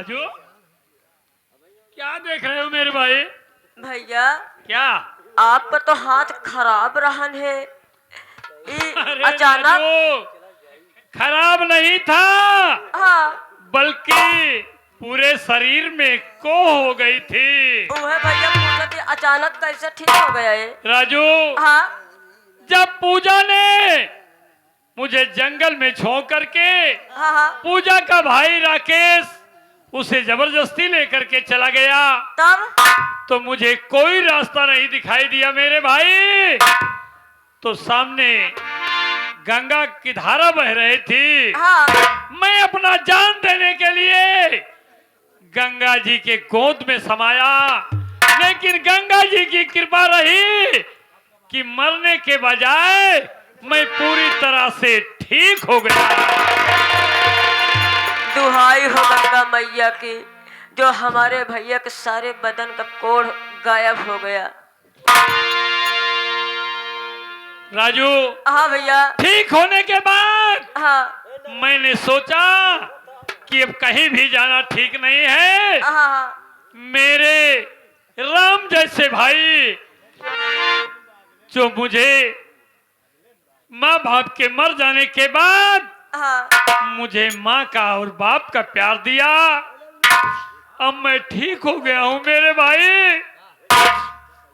राजू, क्या देख रहे हो मेरे भाई? भैया क्या? आप पर तो हाथ खराब रहन है। अरे अचानक राजू, खराब नहीं था, हाँ बल्कि पूरे शरीर में को हो गई थी। वो है भैया, पूजा थी अचानक कैसे ठीक हो गया है? राजू, हाँ जब पूजा ने मुझे जंगल में छोड़ करके हाँ हाँ पूजा का भाई राकेश उसे जबरदस्ती लेकर के चला गया, तब तो मुझे कोई रास्ता नहीं दिखाई दिया मेरे भाई। तो सामने गंगा की धारा बह रही थी। हाँ मैं अपना जान देने के लिए गंगा जी के गोद में समाया, लेकिन गंगा जी की कृपा रही कि मरने के बजाय मैं पूरी तरह से ठीक हो गया। दुहाई हो गंगा मैया की, जो हमारे भैया के सारे बदन का कोढ़ गायब हो गया। राजू, हाँ भैया ठीक होने के बाद हाँ मैंने सोचा कि अब कहीं भी जाना ठीक नहीं है। हाँ हाँ मेरे राम जैसे भाई जो मुझे माँ बाप के मर जाने के बाद हाँ मुझे माँ का और बाप का प्यार दिया, अब मैं ठीक हो गया हूँ मेरे भाई।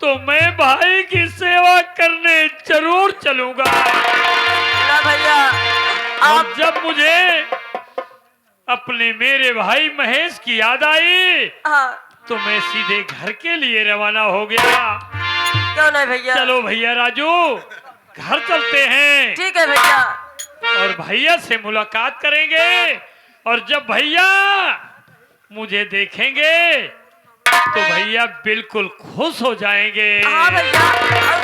तो मैं भाई की सेवा करने जरूर चलूंगा। ना भैया और आप जब मुझे अपने मेरे भाई महेश की याद आई हाँ तो मैं सीधे घर के लिए रवाना हो गया। क्यों नहीं भैया? चलो भैया राजू, घर चलते हैं ठीक है भैया। और भैया से मुलाकात करेंगे। और जब भैया मुझे देखेंगे तो भैया बिल्कुल खुश हो जाएंगे, हाँ भैया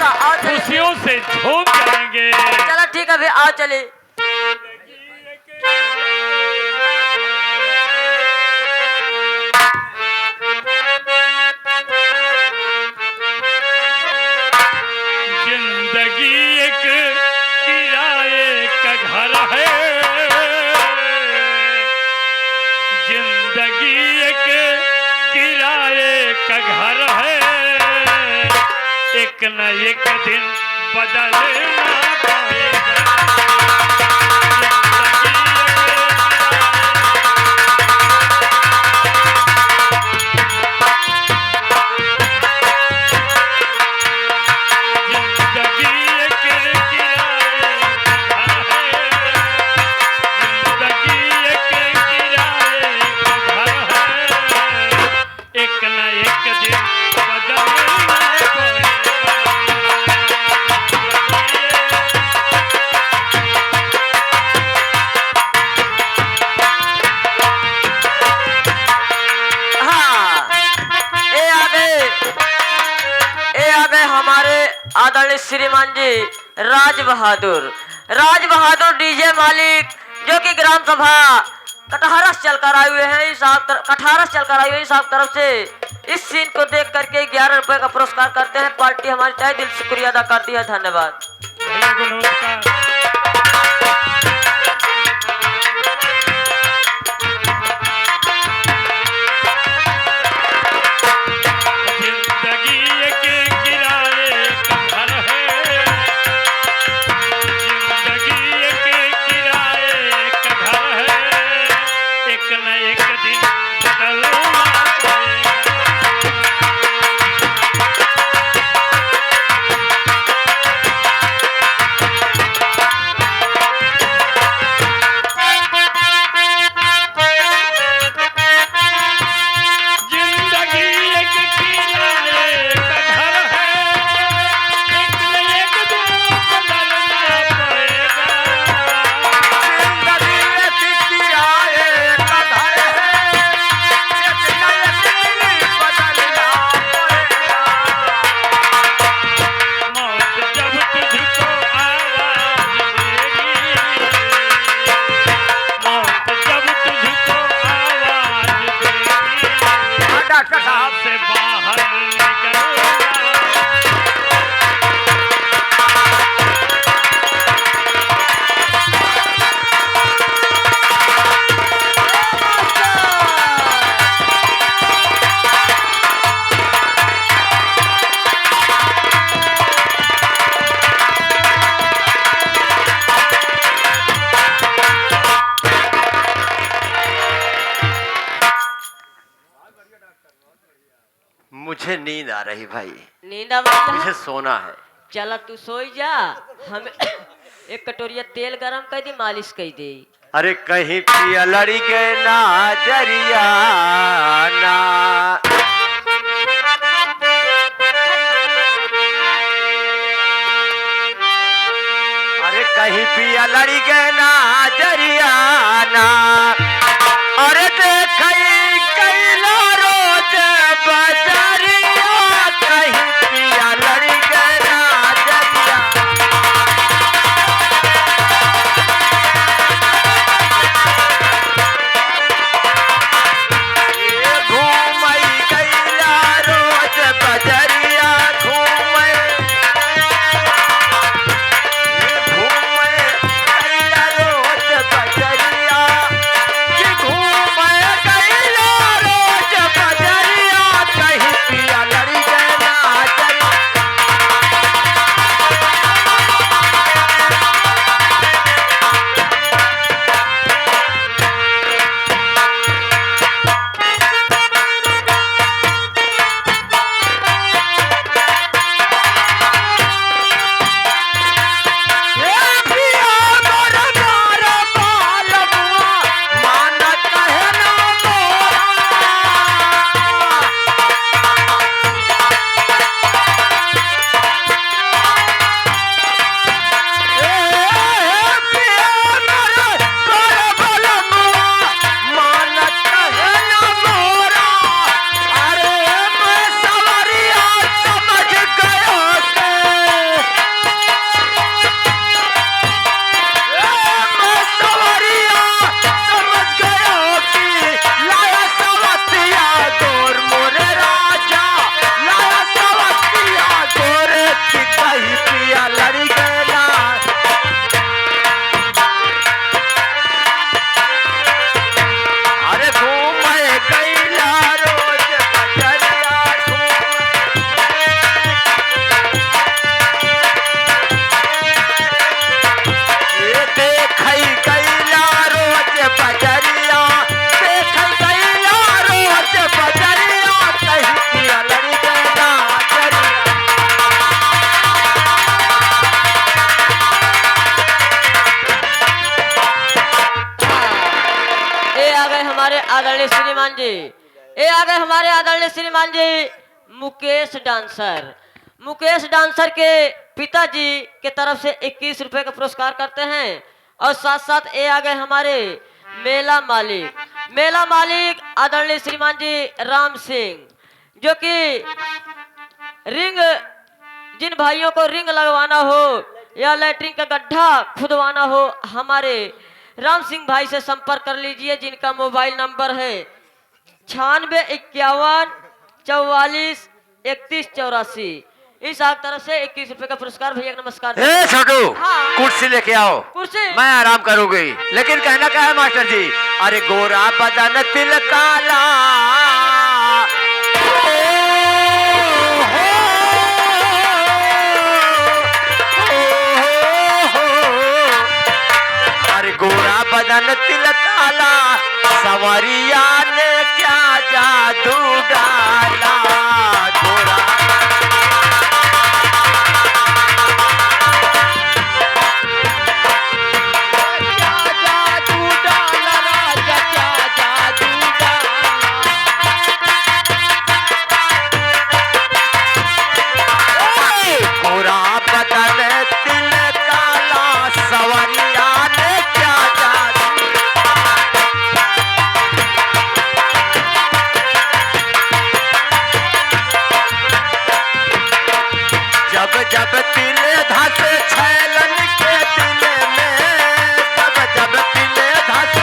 आओ चले। खुशियों से झूम जाएंगे। चलो ठीक है भैया, आओ चले। जिंदगी एक किराए का घर है, जिंदगी एक किराए का घर है, एक न एक दिन बदलना पड़ेगा। आदरणीय श्रीमान जी राज बहादुर डीजे मालिक, जो कि ग्राम सभा कटहरा से चलकर आए हुए हैं साहब तरफ से इस सीन को देख करके 11 रुपए का पुरस्कार करते हैं। पार्टी हमारी तहे दिल से शुक्रिया अदा करती है। धन्यवाद। मुझे नींद आ रही भाई, नींद आवत है? मुझे सोना है। चला तू सोई जा, हम एक कटोरिया तेल गरम कर दी, मालिश कर दे। अरे कहीं पिया लड़ी के ना जरिया ना, अरे कहीं पिया लड़ी के ना जरिया ना, अरे देखई कैला रोज बजरिया, कहीं पिया लड़ी के ना जरिया। घूमई कैला रोज बजरिया, घूमई कैला रोज बजरिया, कि घूमई कैला रोज बजरिया, कहीं पिया लड़ी के ना जरिया। आदरणीय श्रीमान जी, ये आ गए हमारे आदरणीय श्रीमान जी मुकेश डांसर। मुकेश डांसर के पिताजी के तरफ से 21 रुपए का पुरस्कार करते हैं। और साथ साथ ये आ गए हमारे मेला मालिक आदरणीय श्रीमान जी राम सिंह, जो कि रिंग, जिन भाइयों को रिंग लगवाना हो या लैट्रिन का गड्ढा खुदवाना हो, हमारे राम सिंह भाई से संपर्क कर लीजिए, जिनका मोबाइल नंबर है 9651443184। इस आग तरफ से 21 रुपए का पुरस्कार। भैया नमस्कार। छोटू हाँ। कुर्सी लेके आओ, कुर्सी मैं आराम करूंगी। लेकिन कहना क्या है मास्टर जी? अरे गोरा बदन तिल काला, अरे गोरा बदन तिल काला, संवरिया ने क्या जादू डाला। गोरा जब तिल धस छैलन के दिल में, जब तिल धस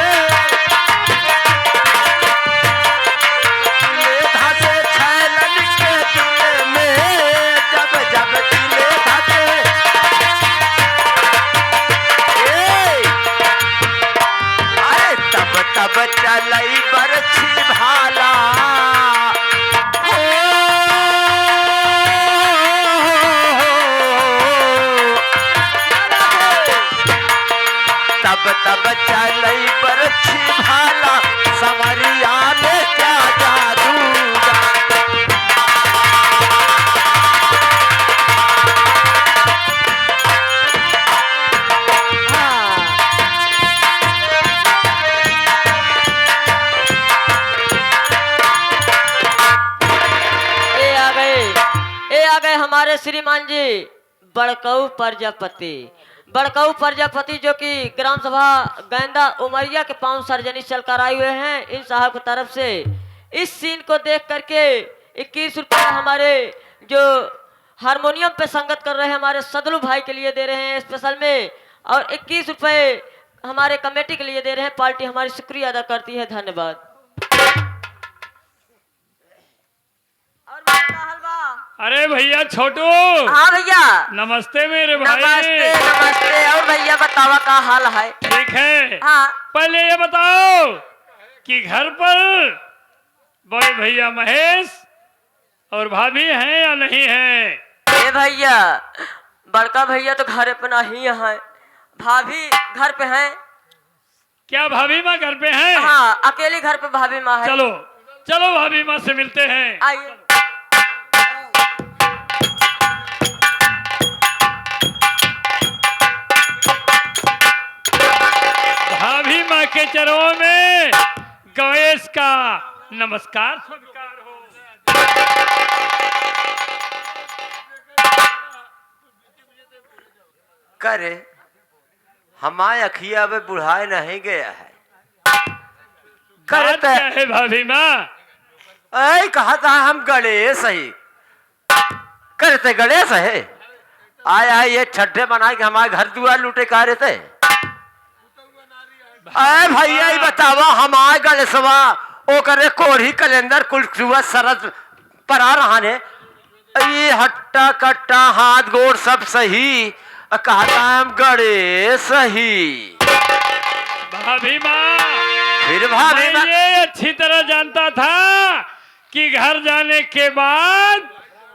छैलन के दिल में, जब तिल धस, अरे तब चलई बरछी भाला, तब चलई बरछी भाला, संवरिया ने क्या जादू डाला। हमारे श्रीमान जी बड़कऊ प्रजापति, बड़कऊ प्रजापति जो कि ग्राम सभा गेंदा उमरिया के 5 सार्वजनिक चलकर आए हुए हैं, इन साहब की तरफ से इस सीन को देख करके 21 रुपये हमारे जो हारमोनियम पे संगत कर रहे हैं हमारे सदलू भाई के लिए दे रहे हैं स्पेशल में, और 21 रुपये हमारे कमेटी के लिए दे रहे हैं। पार्टी हमारी शुक्रिया अदा करती है, धन्यवाद। और हलवा। अरे भैया छोटू, हाँ भैया, नमस्ते मेरे भाई। नमस्ते नमस्ते। और भैया बतावा का हाल है? ठीक है। हाँ पहले ये बताओ कि घर पर बड़े भैया महेश और भाभी हैं या नहीं हैं? ए भैया, बड़का भैया तो घर पे नहीं है, भाभी घर पे हैं। क्या भाभी माँ घर पे हैं? हाँ, अकेली घर पे भाभी माँ है। चलो चलो भाभी माँ से मिलते हैं। आइए। भाभी माँ के चरणों में गणेश का नमस्कार स्वीकार हो। करे हमारे अखिया में बुढ़ाए नहीं गया है। बात क्या है भाभी माँ? ऐ कहा था हम गणेश ही करते, गणेश है आया ये छठे बना के हमारे घर दुआर लूटे का रहे थे। अरे भैया ही बतावा हमारे गणेशवा ओ करे कोढ़ी कैलेंडर कुल सुबह सरद पर आ रहा ने, ये हट्टा कट्टा हाथ गोड़ सब सही, कहता हम गणेश ही। भाभी माँ, फिर भाभी मैं ये अच्छी तरह जानता था कि घर जाने के बाद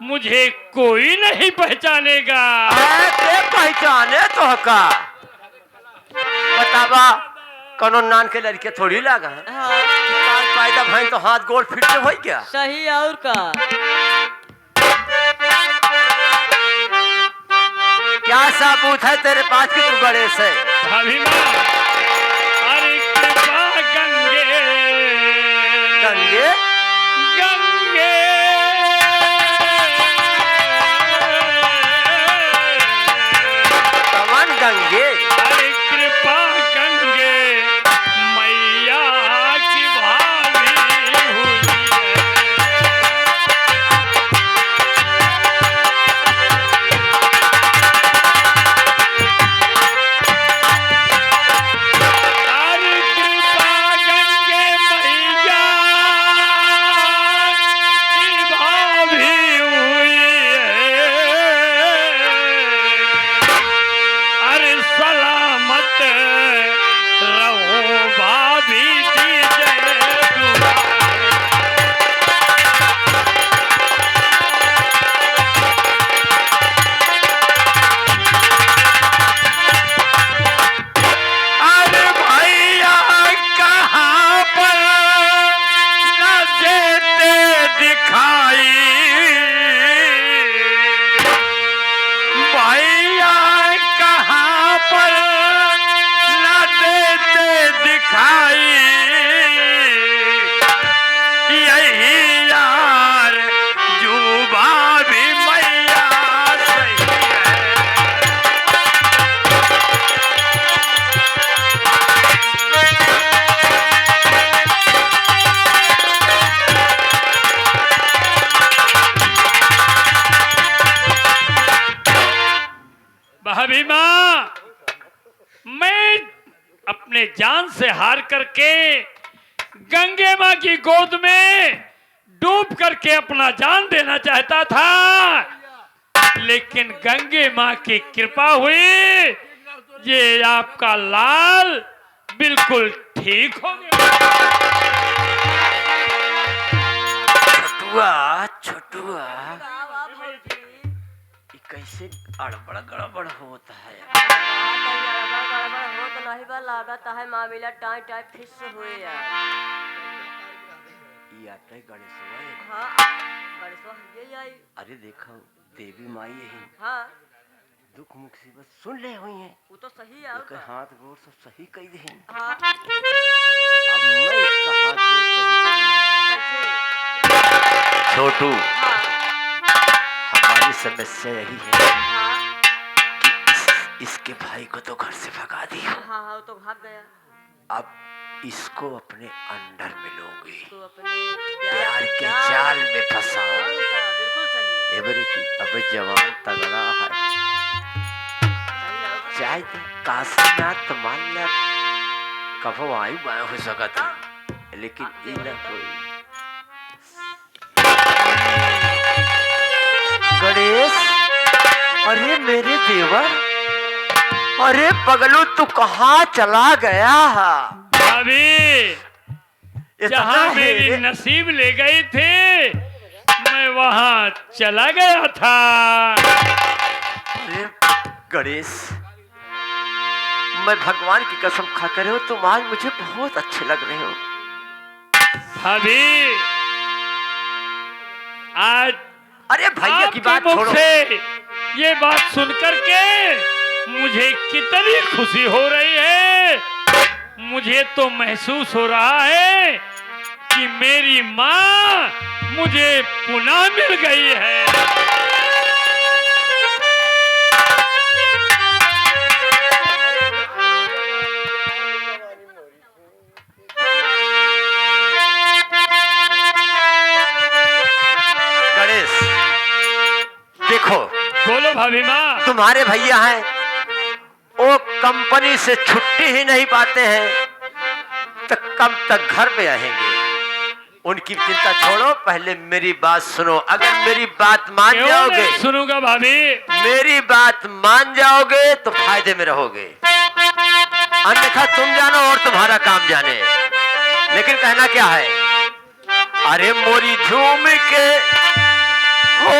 मुझे कोई नहीं पहचानेगा। के पहचाने तो का बतावा, कौनो नान के लड़के थोड़ी लगा है। हाँ, पैदा भाई तो हाथ गोड़ फिट से हो क्या? सही। और का क्या सबूत है तेरे पास कि तू गणेश है? भाभी माँ, अरे कृपा गंगे गंगे गंगे कवन गंगे? अरे कृपा गंगे मैया की भाभी हुई अरे कृपा गंगे मैया की भाभी हुई अरे सलामत रहो भाभी की जय दुआ। अरे भैया कहाँ पर न देते दिखाई, भैया कहाँ पर न देते दिखाई, यही यार जुबा भी मैया सही है। भाभी माँ, मैं अपने जान से हार करके गंगे माँ की गोद में डूब करके अपना जान देना चाहता था, लेकिन गंगे माँ की कृपा हुई, ये आपका लाल बिल्कुल ठीक हो गया। छटुआ छटुआ ये कैसे अड़बड़ गड़बड़ होता है? हो तो नहीं बा, लागत है मामला टाई टाई फिस हुए यार। ये आटे गणेशवा है। हाँ, गणेशवा ये आई। अरे देखो देवी माई है, हाँ, दुख मुसीबत सुन ले हुई है, वो तो सही है। और एक का? हाथ गोड़ सब सही कही दे। हाँ, अब मैं इसका हाथ गोड़ सही करूंगा। कैसे? छोटू हाँ, हमारी समस्या यही है हाँ इसके भाई को तो घर से भगा दी हो, हाँ हाँ, वो तो भाग गया। अब इसको अपने अंडर में लूंगी, तो अपने प्यार के जाल में फंसाओ। बिल्कुल सही। एवरे की अब जवान तगड़ा है, सही है। चाहे तुम काशीनाथ मान ला कभो आई मैं हो सकत है, लेकिन ई ना कोई। गणेश, अरे मेरे देवर, अरे पगलू तू कहाँ चला गया? भाभी, इतना जहाँ मेरी है- नसीब ले गई थी मैं वहाँ चला गया था। अरे गणेश, मैं भगवान की कसम खा कर हो, तुम आज मुझे बहुत अच्छे लग रहे हो। भाभी, आज अरे भैया की आपके बात मुख छोड़ो, से ये बात सुनकर के मुझे कितनी खुशी हो रही है। मुझे तो महसूस हो रहा है कि मेरी माँ मुझे पुनः मिल गई है। गणेश देखो, बोलो भाभी माँ। तुम्हारे भैया हैं, वो कंपनी से छुट्टी ही नहीं पाते हैं, तो कब तक घर पे रहेंगे? उनकी चिंता छोड़ो, पहले मेरी बात सुनो। अगर मेरी बात मान क्यों जाओगे, नहीं सुनूंगा भाभी। मेरी बात मान जाओगे तो फायदे में रहोगे, अन्यथा तुम जानो और तुम्हारा काम जाने। लेकिन कहना क्या है? अरे मोरी झूम के हो,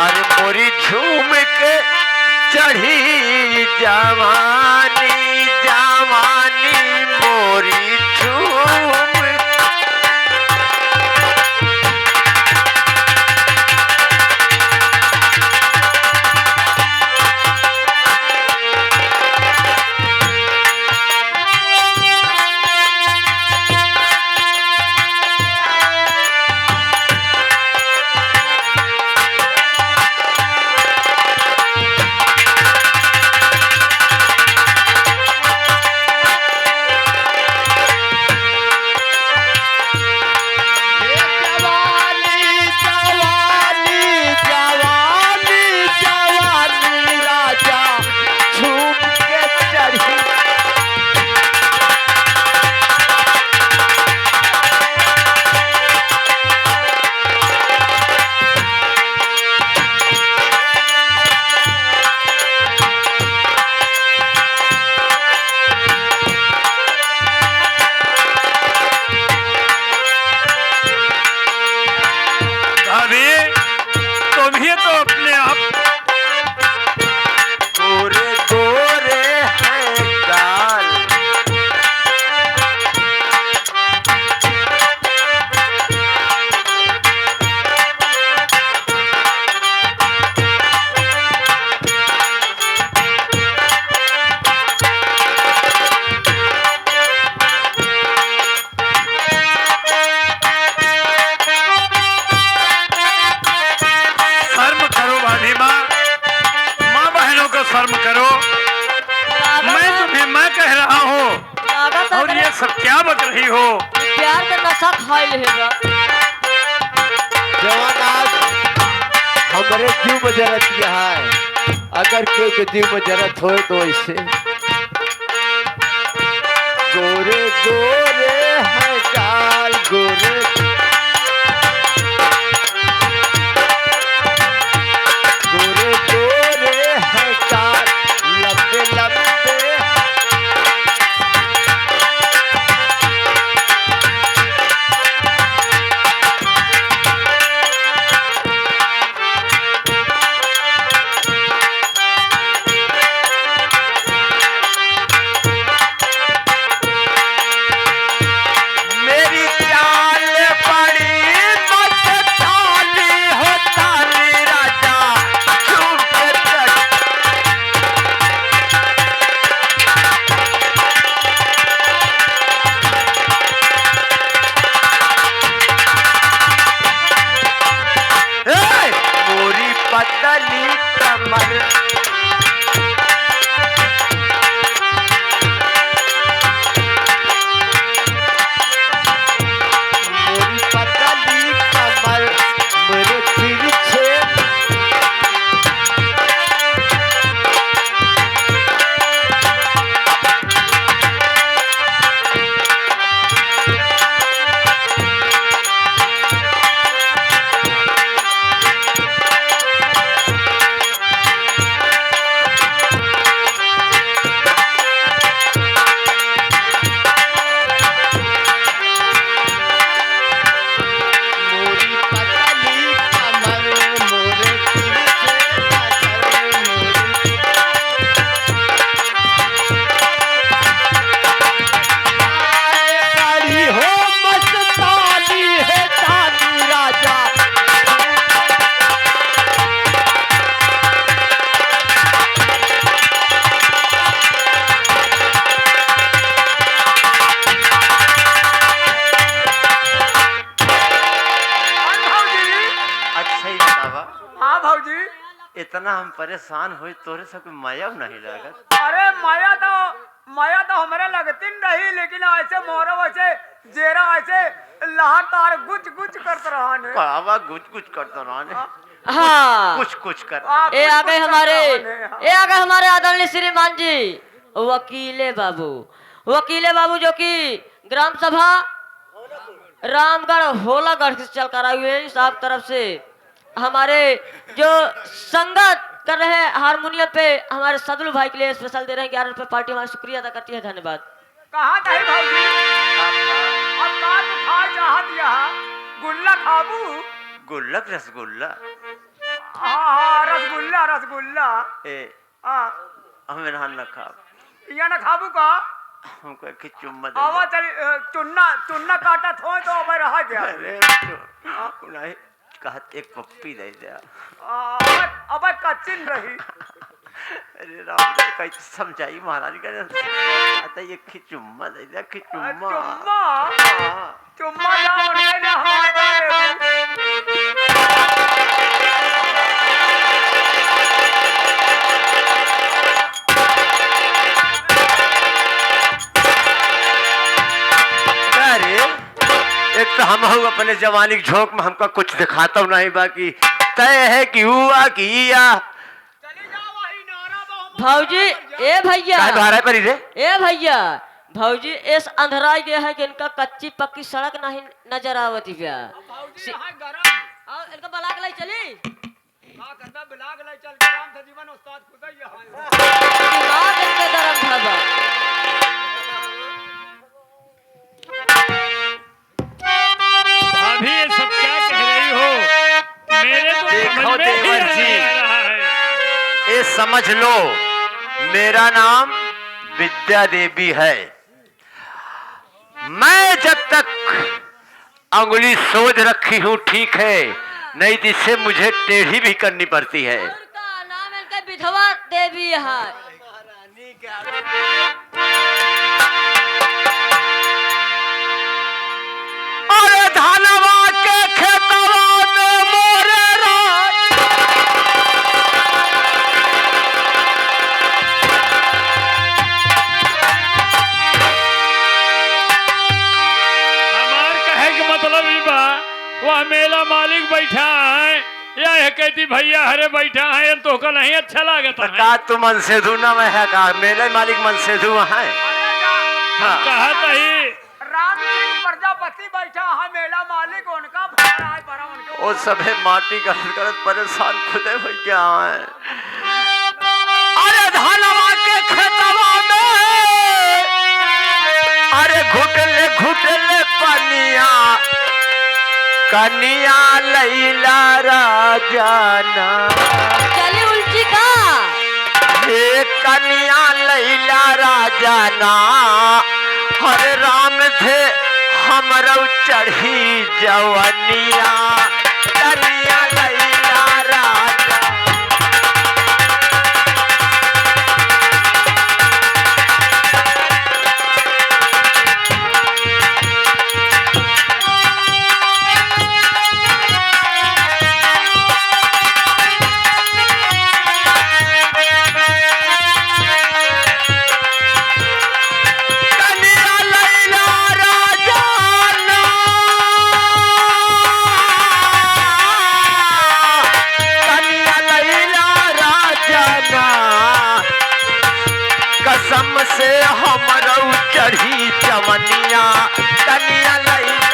अरे मोरी झूम के चढ़ी जवानी, जवानी मोरी झूम। शर्म करो। मैं तुम्हें मैं कह रहा हूँ और ये सब क्या बक रही हो? प्यार का नशा खाइल है जवान आज हमारे जीव में जरूरत किया है, अगर कोई के जीव में जरूरत हो तो ऐसे गोरे गोरे है काल, गोरे गोरे गोरे है काल, लंबे लंबे मेरी चाल पतली कमर मेरी पतली कमर मेरे तिरछे मोरी पतली कमर मोरे तिरछे नजर मोरी साड़ी हो मस्तानी है चांदी राजा अच्छा ही बतावा हाँ भौजी। इतना हम परेशान हुए तोरे से कोई माया नहीं लागत अरे माया तो हमारे लगती नहीं, लेकिन ऐसे मोरा वैसे जेरा ऐसे लहातार गुच गुच करते रहा ने। बाबा गुच गुच करता रहने हाँ कुछ कुछ कर ये आ गए हमारे हाँ। ये आ गए हमारे आदरणीय श्रीमान जी वकीले बाबू जो कि ग्राम सभा रामगढ़ होलागढ़ से चल कर आए हुए हैं। साहब तरफ से हमारे जो संगत कर रहे हैं हारमोनियम पे हमारे सदलू भाई के लिए स्पेशल दे रहे हैं 11 रुपए पार्टी हमारी शुक्रिया अदा करती है। धन्यवाद। कहाँ था भौजी? अब का तो खा चाहत यहाँ गुल्ला खाबू? गुल्लक रसगुल्ला हाँ रसगुल्ला रसगुल्ला। ए हाँ हमें ना खा यहाँ ना खाबू का? हमको एक ही चुम्मा दे आवा चली चुन्ना काटा थो तो अब रहा गया। अरे नहीं कहत एक पप्पी दे दे अब कच्चिन रही। अरे राम कैसे समझाई महाराज का आता एक ही चुम्मा दे दे कि चुम्मा चुम्मा जाओ उनके लिए हमारे अरे एक तो हम हूँ अपने जवानी के झोंक में हमका कुछ दिखाता नहीं बाकी तय है कि हुआ कि या चली जाओ वही नारा भाऊजी ए भैया काहे बाहर पर रे ए भैया भाऊजी इस अंधराई गया है कि इनका कच्ची पक्की सड़क नहीं नजर आवती भैया। भौजी यहाँ गरम और इनका बला के लाई चली हाँ करदा बिलाग ले चल के राम से जीवन उस्ताद खुदा ही है। दिमाग इनके दरम भाबा। अभी ये सब क्या कह रही हो? मेरे तो देखो समझ में ही देवर नहीं जी। आ रहा है। ये समझ लो मेरा नाम विद्या देवी है। मैं जब तक अंगुली सोच रखी हूँ ठीक है, नहीं तो इससे मुझे टेढ़ी भी करनी पड़ती है। उनका नाम इनका विधवा देवी है। अरे धनवा के खेतवा में मोरे राज हमार कहे के मतलब ई बा वह मेला मालिक बैठा है या है कहती भैया हरे बैठा है ये तो का नहीं अच्छा लागता है। का तू मन से धू ना मैं है का मेरे मालिक मन से धू है। हाँ कहा ही राम सिंह प्रजापति बैठा है मेला मालिक उनका भाड़ा है बड़ा उनके वो सभे माटी गलत परेशान खुदे हो क्या है। अरे धनवा के खेतवा में अरे घुटले घुटले पनिया कनिया लैला राजाना चली उल्टी का ये कनिया लैला राजाना हरे राम थे हमरो चढ़ी जवनिया कनिया लैला राजा से हमरऊ चढ़ी जवनिया कनिया लैला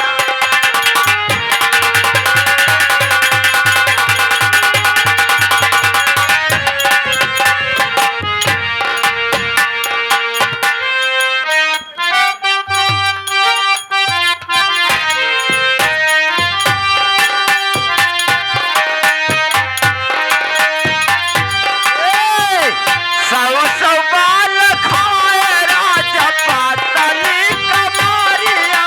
सौ सौ बाल खाए राजा पातली कमारिया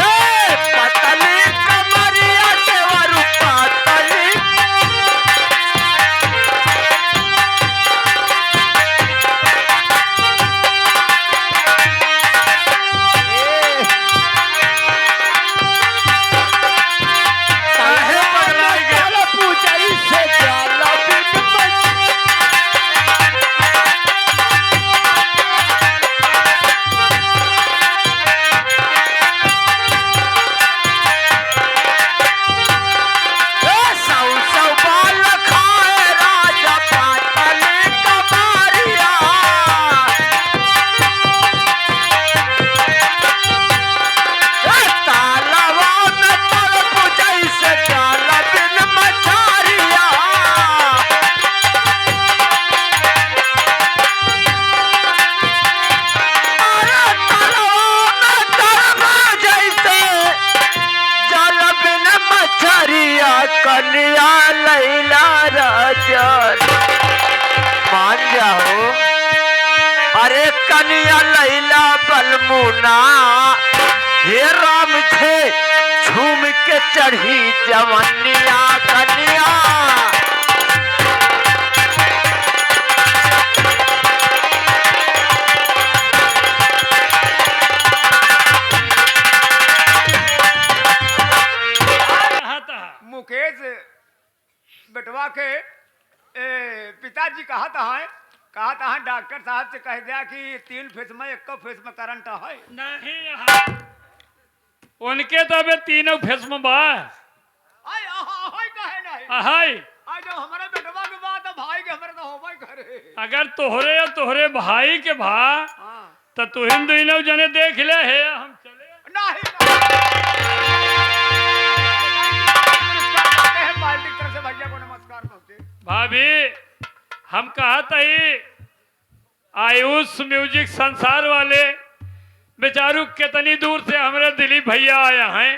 पतली कमरिया देवरु पातली कन्या लैला राजा मान जाओ अरे कन्या लैला बलमुना हे राम थे झूम के चढ़ी जवनिया कन्या मुकेश बेटवा के पिताजी कहा था डॉक्टर साहब से कह दिया कि 3 फेस में 1 फेस में करंट है। नहीं यहाँ उनके तो अबे तीनों फेस में बा आई हाय कहे नहीं हाय आज जब हमारे बेटवा के बात है भाई के हमारे तो होबे करे अगर तोहरे या तोहरे भाई के भा हां तो तू हिंदू जने देख ले है हम चले नहीं बाल्टी की तरफ से भैया को नमस्कार करते भाभी हम कहा तही आयुष म्यूजिक संसार वाले बेचारू कितनी दूर से हमारे दिलीप भैया आया हैं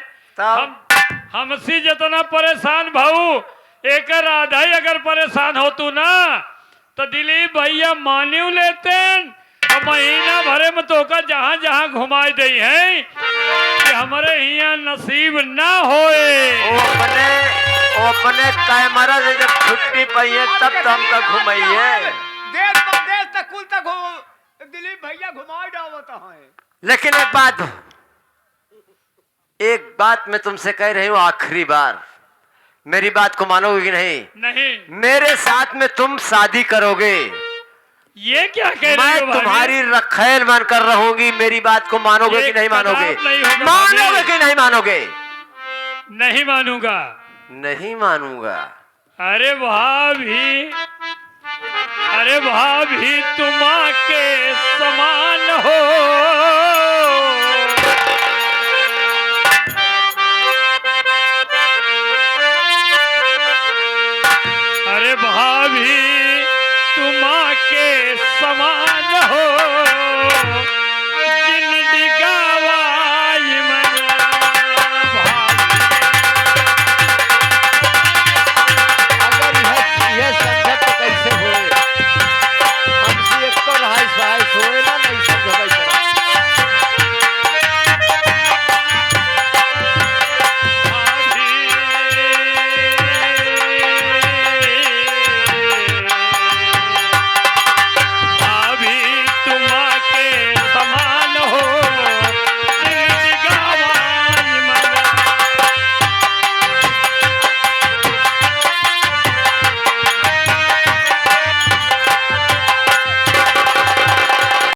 हमसी जितना परेशान भाऊ एक आधा ही अगर परेशान हो तू ना तो दिलीप भैया मान्यू लेते और महीना भरे में तो का जहाँ जहाँ घुमाई दे हैं कि हमारे यहाँ नसीब ना होए वो अपने कैमरा से जब छुट्टी पाइए तब तो हमका घुमाइए देश प्रदेश तक कुल तक दिलीप भैया घुमाई डालता है। लेकिन एक बात मैं तुमसे कह रही हूँ आखिरी बार मेरी बात को मानोगे कि नहीं? नहीं मेरे साथ में तुम शादी करोगे ये क्या कह रही मैं हो भाभी? तुम्हारी रखैल बनकर रहूंगी मेरी बात को मानोगे कि नहीं मानोगे? मानोगे कि नहीं मानोगे? नहीं मानूंगा नहीं मानूंगा। अरे भाभी तुम के समान हो अरे भाभी तुम के समान हो